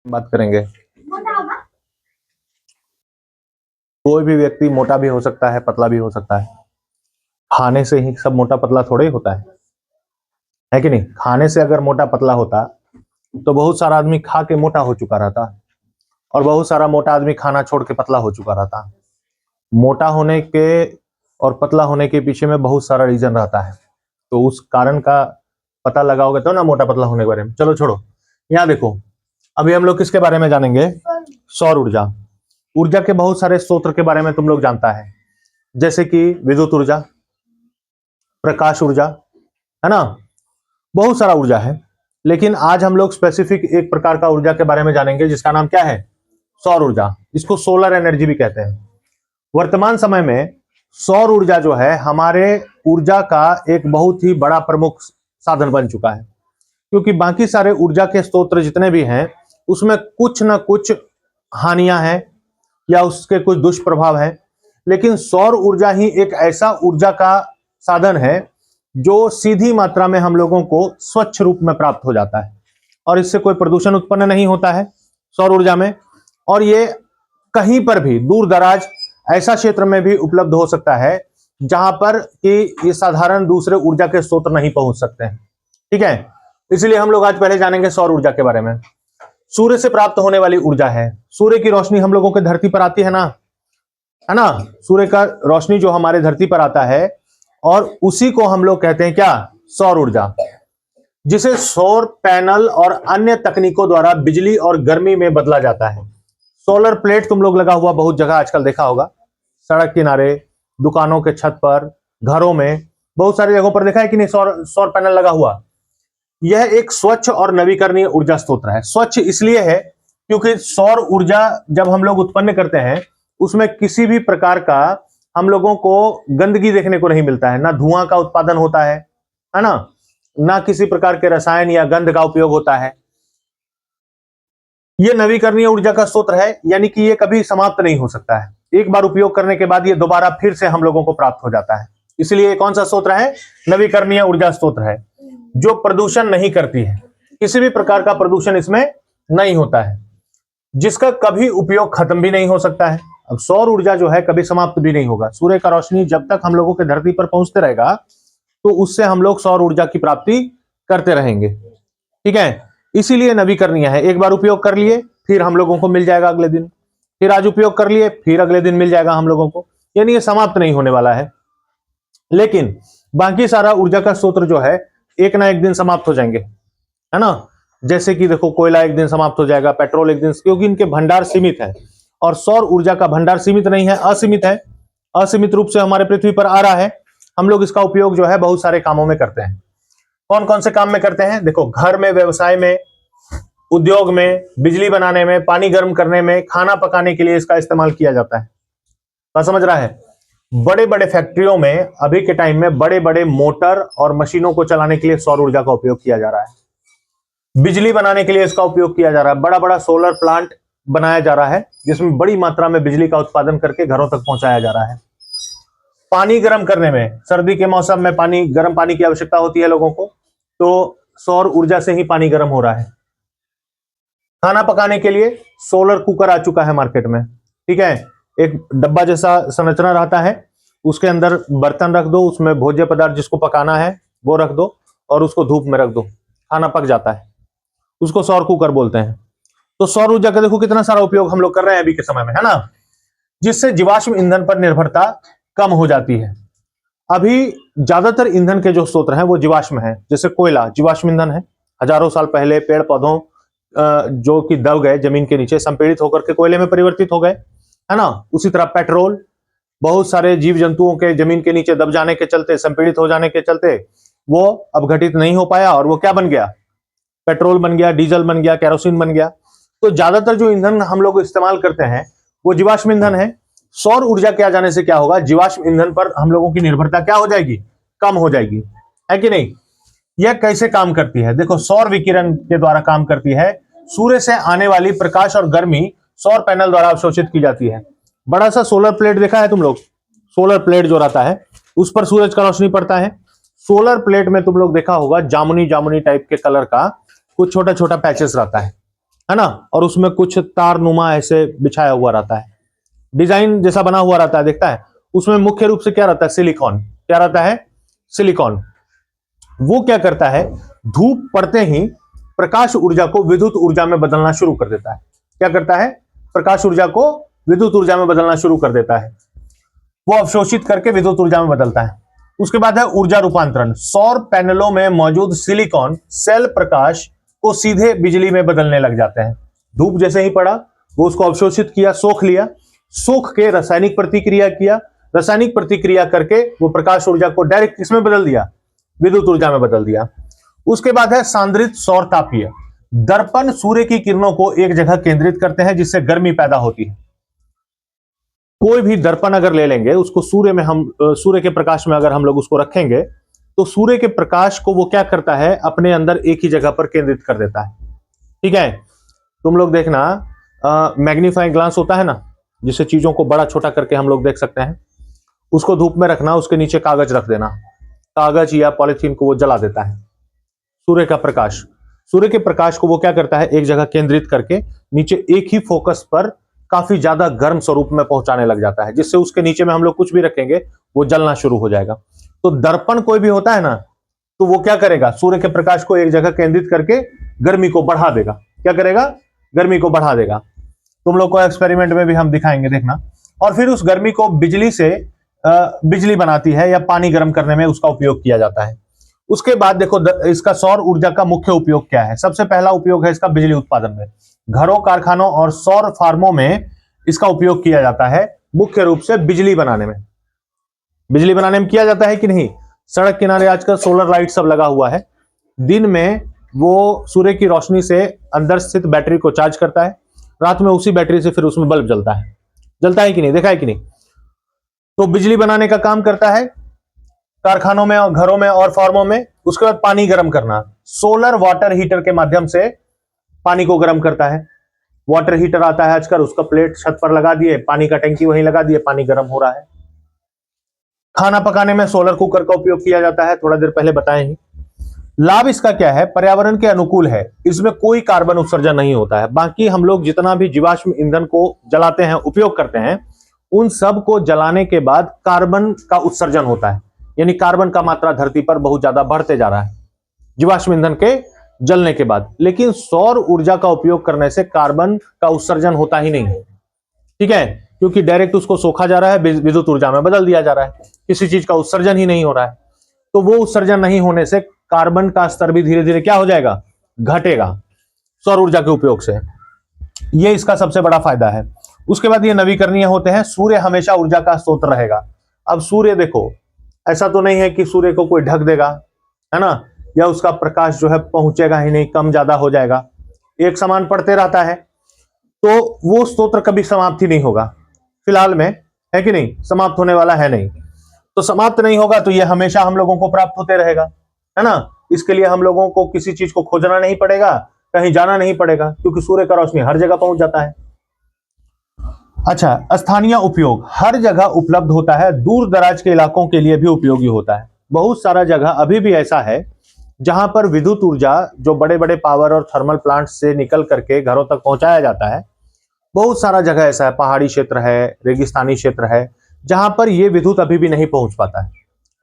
बात करेंगे। कोई भी व्यक्ति मोटा भी हो सकता है, पतला भी हो सकता है। खाने से ही सब मोटा पतला थोड़ा ही होता है कि नहीं? खाने से अगर मोटा पतला होता तो बहुत सारा आदमी खा के मोटा हो चुका रहता और बहुत सारा मोटा आदमी खाना छोड़ के पतला हो चुका रहता। मोटा होने के और पतला होने के पीछे में बहुत सारा रीजन रहता है, तो उस कारण का पता लगाओगे तो ना मोटा पतला होने के बारे में। चलो छोड़ो, यहाँ देखो, अभी हम लोग किसके बारे में जानेंगे? सौर ऊर्जा। ऊर्जा के बहुत सारे स्रोत के बारे में तुम लोग जानता है, जैसे कि विद्युत ऊर्जा, प्रकाश ऊर्जा, है ना? बहुत सारा ऊर्जा है, लेकिन आज हम लोग स्पेसिफिक एक प्रकार का ऊर्जा के बारे में जानेंगे जिसका नाम क्या है? सौर ऊर्जा। इसको सोलर एनर्जी भी कहते हैं। वर्तमान समय में सौर ऊर्जा जो है हमारे ऊर्जा का एक बहुत ही बड़ा प्रमुख साधन बन चुका है, क्योंकि बाकी सारे ऊर्जा के स्रोत जितने भी हैं उसमें कुछ ना कुछ हानियां हैं या उसके कुछ दुष्प्रभाव हैं, लेकिन सौर ऊर्जा ही एक ऐसा ऊर्जा का साधन है जो सीधी मात्रा में हम लोगों को स्वच्छ रूप में प्राप्त हो जाता है और इससे कोई प्रदूषण उत्पन्न नहीं होता है सौर ऊर्जा में। और ये कहीं पर भी दूर दराज ऐसा क्षेत्र में भी उपलब्ध हो सकता है जहां पर कि ये साधारण दूसरे ऊर्जा के स्रोत नहीं पहुंच सकते हैं। ठीक है, इसलिए हम लोग आज पहले जानेंगे सौर ऊर्जा के बारे में। सूर्य से प्राप्त होने वाली ऊर्जा है। सूर्य की रोशनी हम लोगों के धरती पर आती है ना, है ना? सूर्य का रोशनी जो हमारे धरती पर आता है और उसी को हम लोग कहते हैं क्या? सौर ऊर्जा, जिसे सौर पैनल और अन्य तकनीकों द्वारा बिजली और गर्मी में बदला जाता है। सोलर प्लेट तुम लोग लगा हुआ बहुत जगह आजकल देखा होगा, सड़क किनारे, दुकानों के छत पर, घरों में, बहुत सारी जगहों पर देखा है कि नहीं? सौर पैनल लगा हुआ। यह एक स्वच्छ और नवीकरणीय ऊर्जा स्रोत है। स्वच्छ इसलिए है क्योंकि सौर ऊर्जा जब हम लोग उत्पन्न करते हैं उसमें किसी भी प्रकार का हम लोगों को गंदगी देखने को नहीं मिलता है, ना धुआं का उत्पादन होता है ना? ना किसी प्रकार के रसायन या गंध का उपयोग होता है। यह नवीकरणीय ऊर्जा का स्रोत है, यानी कि यह कभी समाप्त नहीं हो सकता है। एक बार उपयोग करने के बाद यह दोबारा फिर से हम लोगों को प्राप्त हो जाता है। इसलिए कौन सा स्रोत है? नवीकरणीय ऊर्जा स्रोत है, जो प्रदूषण नहीं करती है। किसी भी प्रकार का प्रदूषण इसमें नहीं होता है, जिसका कभी उपयोग खत्म भी नहीं हो सकता है। अब सौर ऊर्जा जो है कभी समाप्त भी नहीं होगा। सूर्य का रोशनी जब तक हम लोगों के धरती पर पहुंचते रहेगा तो उससे हम लोग सौर ऊर्जा की प्राप्ति करते रहेंगे। ठीक है, इसीलिए नवीकरणीय है। एक बार उपयोग कर लिए फिर हम लोगों को मिल जाएगा अगले दिन, फिर आज उपयोग कर लिए फिर अगले दिन मिल जाएगा हम लोगों को, यानी ये समाप्त नहीं होने वाला है। लेकिन बाकी सारा ऊर्जा का स्रोत जो है एक ना एक दिन समाप्त हो जाएंगे, है ना? जैसे कि देखो, कोयला एक दिन समाप्त हो जाएगा, पेट्रोल एक दिन, क्योंकि इनके भंडार सीमित है। और सौर ऊर्जा का भंडार सीमित नहीं है, असीमित है। असीमित रूप से हमारे पृथ्वी पर आ रहा है। हम लोग इसका उपयोग जो है बहुत सारे कामों में करते हैं। कौन कौन से काम में करते हैं? देखो, घर में, व्यवसाय में, उद्योग में, बिजली बनाने में, पानी गर्म करने में, खाना पकाने के लिए इसका इस्तेमाल किया जाता है। बात समझ रहा है? बड़े बड़े फैक्ट्रियों में अभी के टाइम में बड़े बड़े मोटर और मशीनों को चलाने के लिए सौर ऊर्जा का उपयोग किया जा रहा है। बिजली बनाने के लिए इसका उपयोग किया जा रहा है। बड़ा बड़ा सोलर प्लांट बनाया जा रहा है जिसमें बड़ी मात्रा में बिजली का उत्पादन करके घरों तक पहुंचाया जा रहा है। पानी गर्म करने में, सर्दी के मौसम में गर्म पानी की आवश्यकता होती है लोगों को, तो सौर ऊर्जा से ही पानी गर्म हो रहा है। खाना पकाने के लिए सोलर कुकर आ चुका है मार्केट में। ठीक है, एक डब्बा जैसा संरचना रहता है, उसके अंदर बर्तन रख दो, उसमें भोज्य पदार्थ जिसको पकाना है वो रख दो और उसको धूप में रख दो, खाना पक जाता है। उसको सौर कुकर बोलते हैं। तो सौर ऊर्जा का देखो कितना सारा उपयोग हम लोग कर रहे हैं अभी के समय में, है ना? जिससे जीवाश्म ईंधन पर निर्भरता कम हो जाती है। अभी ज्यादातर ईंधन के जो स्रोत हैं वो जीवाश्म है। जैसे कोयला जीवाश्म ईंधन है। हजारों साल पहले पेड़ पौधों जो कि दब गए जमीन के नीचे, संपीड़ित होकर के कोयले में परिवर्तित हो गए, है ना? उसी तरह पेट्रोल, बहुत सारे जीव जंतुओं के जमीन के नीचे दब जाने के चलते, संपीड़ित हो जाने के चलते वो अब घटित नहीं हो पाया और वो क्या बन गया? पेट्रोल बन गया, डीजल बन गया, केरोसिन बन गया। तो ज्यादातर जो ईंधन हम लोग इस्तेमाल करते हैं वो जीवाश्म ईंधन है। सौर ऊर्जा के आ जाने से क्या होगा? जीवाश्म ईंधन पर हम लोगों की निर्भरता क्या हो जाएगी? कम हो जाएगी, है कि नहीं? यह कैसे काम करती है? देखो, सौर विकिरण के द्वारा काम करती है। सूर्य से आने वाली प्रकाश और गर्मी सौर पैनल द्वारा अवशोषित की जाती है। बड़ा सा सोलर प्लेट देखा है तुम लोग? सोलर प्लेट जो रहता है उस पर सूरज का रोशनी पड़ता है। सोलर प्लेट में तुम लोग देखा होगा जामुनी जामुनी टाइप के कलर का कुछ छोटा छोटा पैचेस रहता है है ना, और उसमें कुछ तारनुमा ऐसे बिछाया हुआ रहता है, डिजाइन जैसा बना हुआ रहता है, देखता है। उसमें मुख्य रूप से क्या रहता है, सिलिकॉन। क्या रहता है, सिलिकॉन। वो क्या करता है, धूप पड़ते ही प्रकाश ऊर्जा को विद्युत ऊर्जा में बदलना शुरू कर देता है। क्या करता है, प्रकाश ऊर्जा को विद्युत ऊर्जा में बदलना शुरू कर देता है, वो अवशोषित करके विद्युत ऊर्जा में बदलता है। उसके बाद है ऊर्जा रूपांतरण। सौर पैनलों में मौजूद सिलिकॉन सेल प्रकाश को सीधे बिजली में बदलने लग जाते हैं। धूप जैसे ही पड़ा, वो उसको अवशोषित किया, सोख लिया, सोख के रासायनिक प्रतिक्रिया किया, रासायनिक प्रतिक्रिया करके वो प्रकाश ऊर्जा को डायरेक्ट किसमें बदल दिया, विद्युत ऊर्जा में बदल दिया। उसके बाद है सांद्रित सौर तापीय। दर्पण सूर्य की किरणों को एक जगह केंद्रित करते हैं जिससे गर्मी पैदा होती है। कोई भी दर्पण अगर ले लेंगे, उसको सूर्य के प्रकाश में अगर हम लोग उसको रखेंगे, तो सूर्य के प्रकाश को वो क्या करता है, अपने अंदर एक ही जगह पर केंद्रित कर देता है। ठीक है, तुम लोग देखना, मैग्नीफाइंग ग्लास होता है ना, जिससे चीजों को बड़ा छोटा करके हम लोग देख सकते हैं, उसको धूप में रखना, उसके नीचे कागज रख देना, कागज या पॉलिथीन को वो जला देता है। सूर्य का प्रकाश, सूर्य के प्रकाश को वो क्या करता है, एक जगह केंद्रित करके नीचे एक ही फोकस पर काफी ज्यादा गर्म स्वरूप में पहुंचाने लग जाता है, जिससे उसके नीचे में हम लोग कुछ भी रखेंगे वो जलना शुरू हो जाएगा। तो दर्पण कोई भी होता है ना, तो वो क्या करेगा, सूर्य के प्रकाश को एक जगह केंद्रित करके गर्मी को बढ़ा देगा। क्या करेगा, गर्मी को बढ़ा देगा। तुम लोग को एक्सपेरिमेंट में भी हम दिखाएंगे, देखना। और फिर उस गर्मी को बिजली से बिजली बनाती है या पानी गर्म करने में उसका उपयोग किया जाता है। उसके बाद देखो इसका सौर ऊर्जा का मुख्य उपयोग क्या है। सबसे पहला उपयोग है इसका बिजली उत्पादन में। घरों, कारखानों और सौर फार्मों में इसका उपयोग किया जाता है, मुख्य रूप से बिजली बनाने में। बिजली बनाने में किया जाता है कि नहीं। सड़क किनारे आजकल सोलर लाइट सब लगा हुआ है। दिन में वो सूर्य की रोशनी से अंदर स्थित बैटरी को चार्ज करता है, रात में उसी बैटरी से फिर उसमें बल्ब जलता है। जलता है कि नहीं, देखा है कि नहीं। तो बिजली बनाने का काम करता है कारखानों में और घरों में और फार्मों में। उसके बाद पानी गर्म करना, सोलर वाटर हीटर के माध्यम से पानी को गर्म करता है। वाटर हीटर आता है आजकल, उसका प्लेट छत पर लगा दिए, पानी का टंकी वहीं लगा दिए, पानी गर्म हो रहा है। खाना पकाने में सोलर कुकर का उपयोग किया जाता है, थोड़ा देर पहले बताए ही। लाभ इसका क्या है, पर्यावरण के अनुकूल है, इसमें कोई कार्बन उत्सर्जन नहीं होता है। बाकी हम लोग जितना भी जीवाश्म ईंधन को जलाते हैं, उपयोग करते हैं, उन सब को जलाने के बाद कार्बन का उत्सर्जन होता है, यानी कार्बन का मात्रा धरती पर बहुत ज्यादा बढ़ते जा रहा है जीवाश्म ईंधन के जलने के बाद। लेकिन सौर ऊर्जा का उपयोग करने से कार्बन का उत्सर्जन होता ही नहीं, ठीक है, क्योंकि डायरेक्ट उसको सोखा जा रहा है, विद्युत ऊर्जा में बदल दिया जा रहा है, किसी चीज का उत्सर्जन ही नहीं हो रहा है। तो वो उत्सर्जन नहीं होने से कार्बन का स्तर भी धीरे धीरे क्या हो जाएगा, घटेगा सौर ऊर्जा के उपयोग से। ये इसका सबसे बड़ा फायदा है। उसके बाद ये नवीकरणीय होते हैं। सूर्य हमेशा ऊर्जा का स्रोत रहेगा। अब सूर्य देखो, ऐसा तो नहीं है कि सूर्य को कोई ढक देगा, है ना, या उसका प्रकाश जो है पहुंचेगा ही नहीं, कम ज्यादा हो जाएगा, एक समान पड़ते रहता है। तो वो स्रोत कभी समाप्त ही नहीं होगा, फिलहाल में, है कि नहीं, समाप्त होने वाला है नहीं। तो समाप्त नहीं होगा तो ये हमेशा हम लोगों को प्राप्त होते रहेगा, है ना। इसके लिए हम लोगों को किसी चीज को खोजना नहीं पड़ेगा, कहीं जाना नहीं पड़ेगा, क्योंकि सूर्य का रोशनी हर जगह पहुंच जाता है। अच्छा, स्थानीय उपयोग हर जगह उपलब्ध होता है, दूर दराज के इलाकों के लिए भी उपयोगी होता है। बहुत सारा जगह अभी भी ऐसा है जहां पर विद्युत ऊर्जा जो बड़े बड़े पावर और थर्मल प्लांट से निकल करके घरों तक पहुंचाया जाता है, बहुत सारा जगह ऐसा है, पहाड़ी क्षेत्र है, रेगिस्तानी क्षेत्र है, जहां पर यह विद्युत अभी भी नहीं पहुंच पाता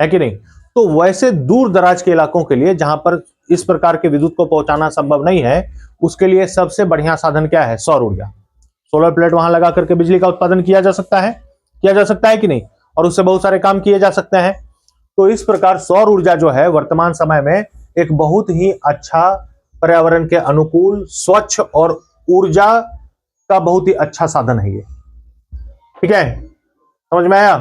है कि नहीं। तो वैसे दूर दराज के इलाकों के लिए जहां पर इस प्रकार के विद्युत को पहुंचाना संभव नहीं है, उसके लिए सबसे बढ़िया साधन क्या है, सौर ऊर्जा। सोलर प्लेट वहां लगा करके बिजली का उत्पादन किया जा सकता है कि नहीं, और उससे बहुत सारे काम किए जा सकते हैं। तो इस प्रकार सौर ऊर्जा जो है वर्तमान समय में एक बहुत ही अच्छा, पर्यावरण के अनुकूल, स्वच्छ और ऊर्जा का बहुत ही अच्छा साधन है ये। ठीक है, समझ में आया।